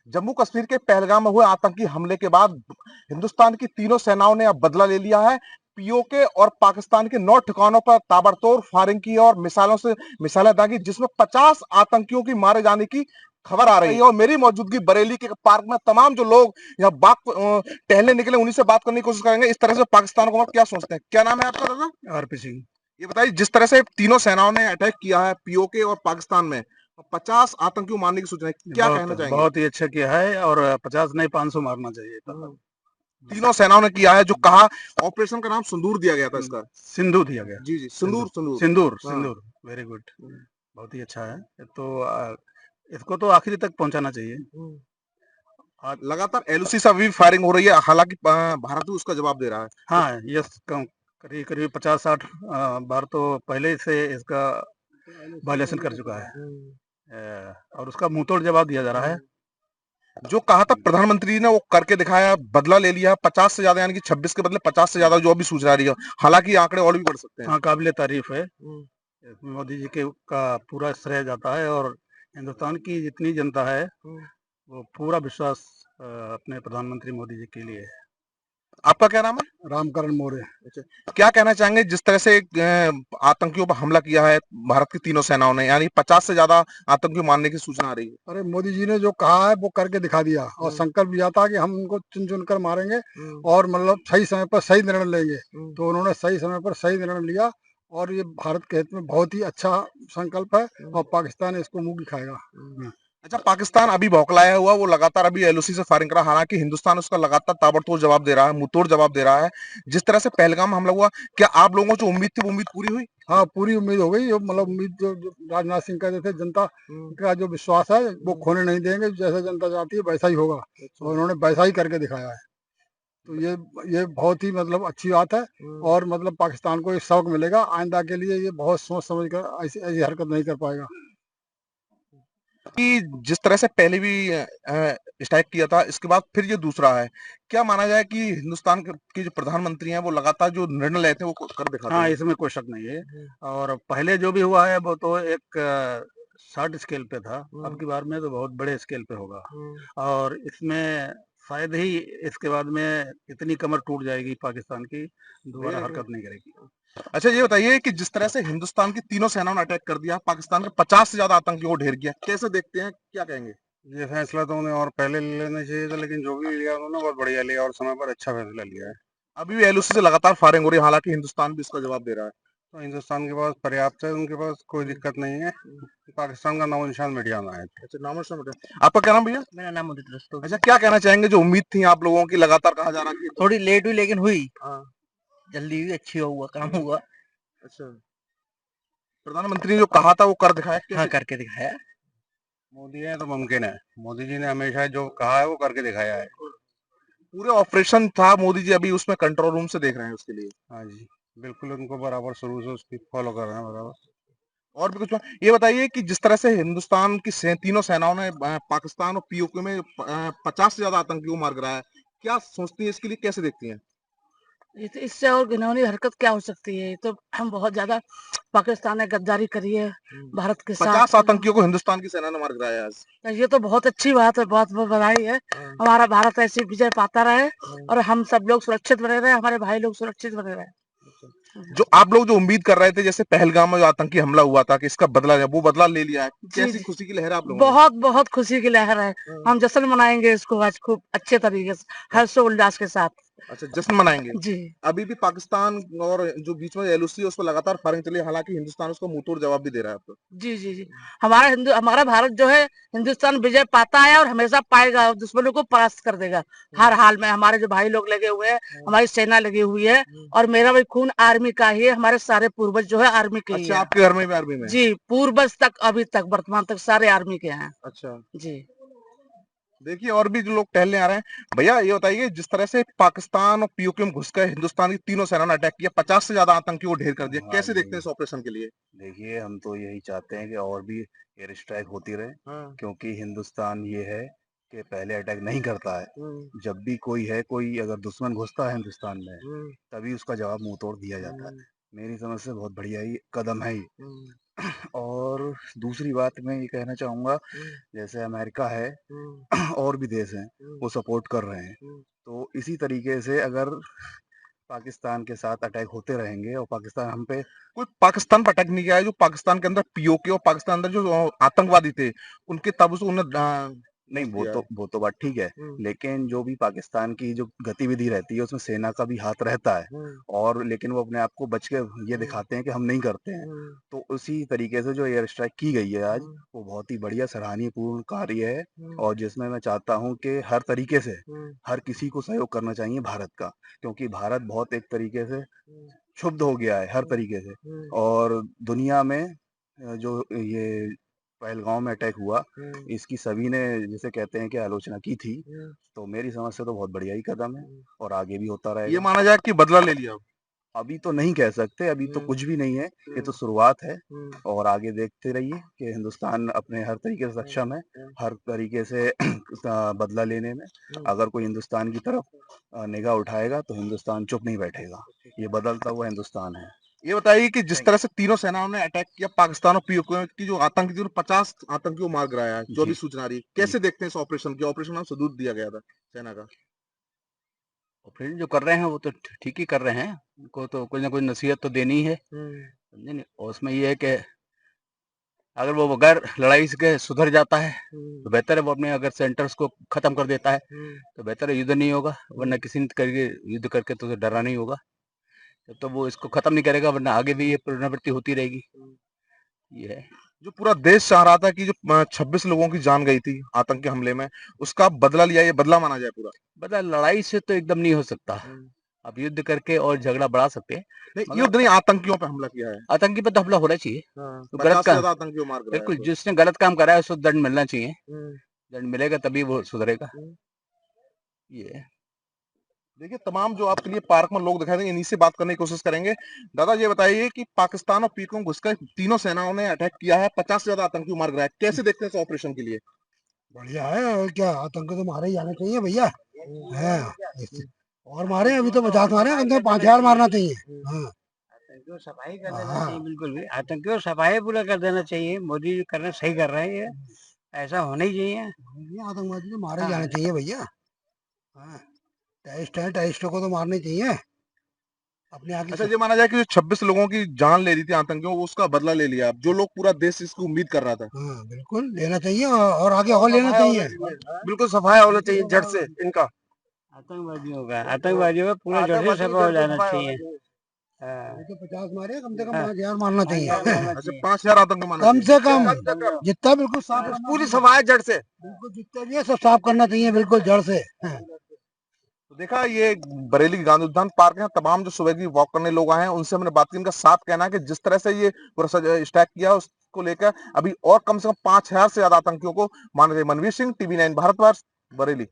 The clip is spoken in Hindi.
जम्मू कश्मीर के पहलगाम में हुए आतंकी हमले के बाद हिंदुस्तान की तीनों सेनाओं ने अब बदला ले लिया है। पीओके और पाकिस्तान के 9 ठिकानों पर ताबड़तोड़ फायरिंग की और मिसाइलें दागी, जिसमें 50 आतंकियों की मारे जाने की खबर आ रही है। और मेरी मौजूदगी बरेली के पार्क में तमाम जो लोग यहाँ बाग टहलने निकले, उन्हीं से बात करने की कोशिश करेंगे। इस तरह से पाकिस्तान को क्या सोचते हैं? क्या नाम है आपका दादा? आरपी सिंह। ये बताइए, जिस तरह से तीनों सेनाओं ने अटैक किया है पीओके और पाकिस्तान में, 50 आतंकियों मारने की सूचना है, क्या कहना चाहेंगे? बहुत ही अच्छा किया है और 50 नहीं 500 मारना चाहिए था। तीनों सेनाओं ने किया है, जो कहा ऑपरेशन का नाम सिंदूर दिया गया था इसका। सिंधु दिया गया। जी जी, सिंदूर सिंदूर। सिंदूर हाँ। सिंदूर वेरी गुड। बहुत ही अच्छा है। तो इसको तो आखिरी तक पहुंचाना चाहिए। लगातार एलओसी से अभी फायरिंग हो रही है, हालांकि भारत भी उसका जवाब दे रहा है। हाँ, यस, करीब करीब 50-60 बार तो पहले से इसका वायलेशन कर चुका है। और उसका मुंह तोड़ जवाब दिया जा रहा है। जो कहा था प्रधानमंत्री ने वो करके दिखाया, बदला ले लिया। 50 से ज्यादा, यानी कि 26 के बदले 50 से ज्यादा जो अभी सूचना आ रही है। हालांकि आंकड़े और भी बढ़ सकते हैं। हाँ, काबिले तारीफ है। इसमें मोदी जी के का पूरा श्रेय जाता है और हिंदुस्तान की जितनी जनता है वो पूरा विश्वास अपने प्रधानमंत्री मोदी जी के लिए है। आपका क्या नाम है? रामकरण मौर्य। अच्छा, क्या कहना चाहेंगे जिस तरह से आतंकियों पर हमला किया है भारत की तीनों सेनाओं ने, यानी 50 से ज्यादा आतंकियों मारने की सूचना आ रही है? अरे मोदी जी ने जो कहा है वो करके दिखा दिया और संकल्प लिया था कि हम उनको चुन चुन कर मारेंगे और मतलब सही समय पर सही निर्णय लेंगे। तो उन्होंने सही समय पर सही निर्णय लिया और ये भारत के हित में बहुत ही अच्छा संकल्प है और पाकिस्तान इसको मुंह दिखाएगा। अच्छा, पाकिस्तान अभी बौखलाया हुआ, वो लगातार अभी एलओसी से फायरिंग कर रहा है। हालांकि हिंदुस्तान उसका लगातार ताबड़तोड़ जवाब दे रहा है, मुंहतोड़ जवाब दे रहा है। जिस तरह से पहलगाम हमला हुआ, क्या आप लोगों को जो उम्मीद थी वो उम्मीद पूरी हुई? हाँ, पूरी उम्मीद हो गई। जो मतलब उम्मीद जो राजनाथ सिंह कहते थे, जनता का जो विश्वास है वो खोने नहीं देंगे। जैसा जनता चाहती है वैसा ही होगा और उन्होंने वैसा ही करके दिखाया है। तो ये बहुत ही मतलब अच्छी बात है और मतलब पाकिस्तान को एक सबक मिलेगा आइंदा के लिए। ये बहुत सोच समझ कर ऐसी ऐसी हरकत नहीं कर पाएगा। कि जिस तरह से पहले भी स्ट्राइक किया था, इसके बाद फिर ये दूसरा है। क्या माना जाए कि हिंदुस्तान के जो प्रधानमंत्री हैं वो लगातार जो निर्णय लेते हैं वो कर दिखाते हाँ, हैं? इसमें कोई शक नहीं है। और पहले जो भी हुआ है वो तो एक शॉर्ट स्केल पे था। अब की बार में तो बहुत बड़े स्केल पे होगा और इसमें शायद ही इसके बाद में इतनी कमर टूट जाएगी पाकिस्तान की, दोबारा हरकत नहीं करेगी। अच्छा, ये बताइए कि जिस तरह से हिंदुस्तान की तीनों सेनाओं ने अटैक कर दिया, पाकिस्तान के 50 से ज्यादा आतंकियों को ढेर किया, कैसे देखते हैं, क्या कहेंगे? ये फैसला तो उन्हें और पहले ले लेना चाहिए था, लेकिन जो भी लिया उन्होंने बहुत बढ़िया लिया और समय पर अच्छा फैसला लिया है। अभी भी एलओसी से लगातार फायरिंग हो रही है, हालांकि हिंदुस्तान भी इसका जवाब दे रहा है। तो हिंदुस्तान के पास पर्याप्त है, उनके पास कोई दिक्कत नहीं है। पाकिस्तान का नामो निशान मिट जाना है। अच्छा, नामोशा बेटा। आपका क्या नाम भैया? मेरा नाम उदित रस्तोगी। अच्छा, क्या कहना चाहेंगे, जो उम्मीद थी आप लोगों की, लगातार कहा जा रहा है कि थोड़ी लेट हुई लेकिन हुई, हाँ। जल्दी हुई, अच्छी हुआ, काम हुआ। अच्छा, प्रधानमंत्री ने जो कहा था वो कर दिखाया, हाँ, कैसे? करके दिखाया। मोदी है तो मुमकिन है। मोदी जी ने हमेशा जो कहा है वो करके दिखाया है। पूरे ऑपरेशन था, मोदी जी अभी उसमें कंट्रोल रूम से देख रहे हैं उसके लिए। हाँ जी, बिल्कुल उनको बराबर शुरू से उसकी फॉलो कर रहे हैं बराबर। और भी कुछ ये बताइए कि जिस तरह से हिंदुस्तान की तीनों सेनाओं ने पाकिस्तान और पीओके में 50 से ज्यादा आतंकियों को मार गिराया, क्या सोचती है इसके लिए, कैसे देखती हैं? इससे और घिनौनी हरकत क्या हो सकती है? ये तो हम बहुत ज्यादा पाकिस्तान ने गद्दारी करी है भारत के 50 साथ। आतंकियों को हिंदुस्तान की सेना ने मार गिराया आज। ये तो बहुत अच्छी बात है, बहुत बहुत बधाई है। हमारा भारत ऐसी विजय पाता रहे और हम सब लोग सुरक्षित बने रहे, हमारे भाई लोग सुरक्षित बने रहे। जो आप लोग जो उम्मीद कर रहे थे, जैसे पहलगाम में जो आतंकी हमला हुआ था कि इसका बदला है, वो बदला ले लिया है, कैसी जी, खुशी की लहर है आप लोगों बहुत बहुत खुशी की लहर है। ने? हम जश्न मनाएंगे इसको आज खूब अच्छे तरीके से, हर्षोल्लास के साथ। अच्छा, जश्न मनाएंगे। जी अभी भी पाकिस्तान और जो बीच में एलओसी है उस पर लगातार फायरिंग चली है, हालांकि हिंदुस्तान उसको मुंहतोड़ जवाब भी दे रहा है अब तो। जी जी जी, हमारा भारत जो है, हिंदुस्तान विजय पाता है और हमेशा पाएगा और दुश्मनों को परास्त कर देगा हर हाल में। हमारे जो भाई लोग लगे हुए हैं, हमारी सेना लगी हुई है और मेरा भी खून आर्मी का ही है। हमारे सारे पूर्वज जो है आर्मी के ही अच्छा, है। आपके घर में भी आर्मी में है? जी, पूर्वज तक अभी तक वर्तमान तक सारे आर्मी के हैं। अच्छा, जी देखिए और भी जो लोग टहलने आ रहे हैं। भैया ये बताइए, जिस तरह से पाकिस्तान और पीओके में घुसकर हिंदुस्तान की तीनों सेना ने अटैक किया, 50 से ज्यादा आतंकियों को ढेर कर दिया, हाँ कैसे देखते जी, हैं इस ऑपरेशन के लिए? देखिए हम तो यही चाहते हैं कि और भी एयर स्ट्राइक होती रहे, हाँ। क्योंकि हिंदुस्तान ये है कि पहले अटैक नहीं करता है। जब भी कोई अगर दुश्मन घुसता है हिंदुस्तान में तभी उसका जवाब मुंह तोड़ दिया जाता है। मेरी समझ से बहुत बढ़िया ही कदम है ये। और दूसरी बात मैं ये कहना चाहूँगा, जैसे अमेरिका है और भी देश हैं, वो सपोर्ट कर रहे हैं। तो इसी तरीके से अगर पाकिस्तान के साथ अटैक होते रहेंगे और पाकिस्तान हम पे कोई पाकिस्तान पर अटैक नहीं किया है, जो पाकिस्तान के अंदर पीओके और पाकिस्तान अंदर जो आतंकवादी थे उनके तब से उन्हें नहीं, वो तो बात ठीक है, लेकिन जो भी पाकिस्तान की जो गतिविधि रहती है उसमें सेना का भी हाथ रहता है, और लेकिन वो अपने आप को बच के ये दिखाते हैं कि हम नहीं करते हैं। तो उसी तरीके से जो एयर स्ट्राइक की गई है आज, वो बहुत ही बढ़िया सराहनीय पूर्ण कार्य है, और जिसमें मैं चाहता हूँ कि हर तरीके से हर किसी को सहयोग करना चाहिए भारत का, क्योंकि भारत बहुत एक तरीके से क्षुब्ध हो गया है हर तरीके से। और दुनिया में जो ये पहलगांव में अटैक हुआ, इसकी सभी ने जिसे कहते हैं कि आलोचना की थी, तो मेरी समझ से तो बहुत बढ़िया ही कदम है और आगे भी होता ये रहेगा। माना जाए कि बदला ले लिया अब। अभी तो नहीं कह सकते, अभी तो कुछ भी नहीं है, ये तो शुरुआत है, और आगे देखते रहिए कि हिंदुस्तान अपने हर तरीके से सक्षम है, हर तरीके से बदला लेने में। अगर कोई हिंदुस्तान की तरफ निगाह उठाएगा तो हिंदुस्तान चुप नहीं बैठेगा, ये बदलता हुआ हिंदुस्तान है। ये बताइए कि जिस तरह से तीनों सेनाओं ने अटैक किया पाकिस्तान और पीओके की जो आतंकी थी 50 आतंकियों को मार गिराया है, जो भी जी। सूचना आ रही है, कैसे देखते हैं इस ऑपरेशन की? ऑपरेशन नाम सदूत दिया गया था सेना का। ऑपरेशन जो कर रहे हैं वो तो ठीक ही कर रहे हैं, उनको तो कोई ना कोई नसीहत तो देनी ही है, समझे नहीं। और उसमें ये है कि अगर वो बगैर लड़ाई के सुधर जाता है तो बेहतर है, वो अपने अगर सेंटर्स को खत्म कर देता है तो बेहतर है, युद्ध नहीं होगा, वरना किसी ने करके युद्ध करके तो उसे डरा नहीं होगा। जब तो वो इसको खत्म नहीं करेगा वरना आगे भी ये पुनरावृत्ति होती रहेगी, ये है। जो पूरा देश चाह रहा था कि जो 26 लोगों की जान गई थी आतंकी हमले में, उसका बदला लिया, ये बदला माना जाए पूरा? बता, लड़ाई से तो एकदम नहीं हो सकता, अब युद्ध करके और झगड़ा बढ़ा सकते हैं, नहीं, मगर युद्ध नहीं, आतंकियों पे हमला किया है। आतंकी पर तो हमला होना चाहिए। तो 50 गलत से काम, ज्यादा आतंकियों मार गिराया बिल्कुल, तो। जिसने गलत काम करा है उसको दंड मिलना चाहिए, दंड मिलेगा तभी वो सुधरेगा, ये है। देखिए, तमाम जो आपके लिए पार्क में लोग दिखाई देंगे, इन्हीं से बात करने की कोशिश करेंगे। दादा ये बताइए कि पाकिस्तान और पीओके में घुसकर तीनों सेनाओं ने अटैक किया है, 50 से ज्यादा आतंकी मार गिराया, कैसे देखते हैं इस ऑपरेशन के लिए? बढ़िया है, और क्या, आतंक तो मारे ही जाने चाहिए भैया। है, और मारे, अभी तो 50 मारे, कम से कम 5,000 मारना चाहिए। हाँ, आतंकियों को सफाई कर देना हाँ। चाहिए, बिल्कुल भी आतंकियों को सफाई पूरा कर देना चाहिए। मोदी जी करना सही कर रहे हैं, ये ऐसा होना ही चाहिए। ये आतंकवादी तो मारे ही हाँ। जाने चाहिए भैया। हाँ, टेररिस्ट है, टेररिस्टों को तो मारने चाहिए अपने आगे। अच्छा, ये माना जाए कि जो 26 लोगों की जान ले ली थी आतंकियों, उसका बदला ले लिया, अब जो लोग पूरा देश इसकी उम्मीद कर रहा था। हाँ, बिल्कुल लेना चाहिए, और आगे और लेना चाहिए। बिल्कुल सफाया होना चाहिए जड़ से इनका। आतंकवादियों का पूरा जड़ से सफा हो जाना चाहिए। अभी तो 50 मारे, कम से कम 5,000 मारना चाहिए। अच्छा, 5,000 आतंकी मारना कम चाहिए। से कम जितना, बिल्कुल साफ, पूरी सफाया जड़ से। बिल्कुल जितने भी है सब साफ करना चाहिए, बिल्कुल जड़ से। तो देखा, ये बरेली के गांधी उद्यान पार्क है, तमाम जो सुबह की वॉक करने लोग आए हैं उनसे हमने बात की। इनका साफ कहना है कि जिस तरह से ये पूरा स्टैक किया उसको लेकर अभी और कम से कम 5,000 से ज्यादा आतंकियों को मारना चाहिए। मनवीर सिंह, TV9 भारतवर्ष, बरेली।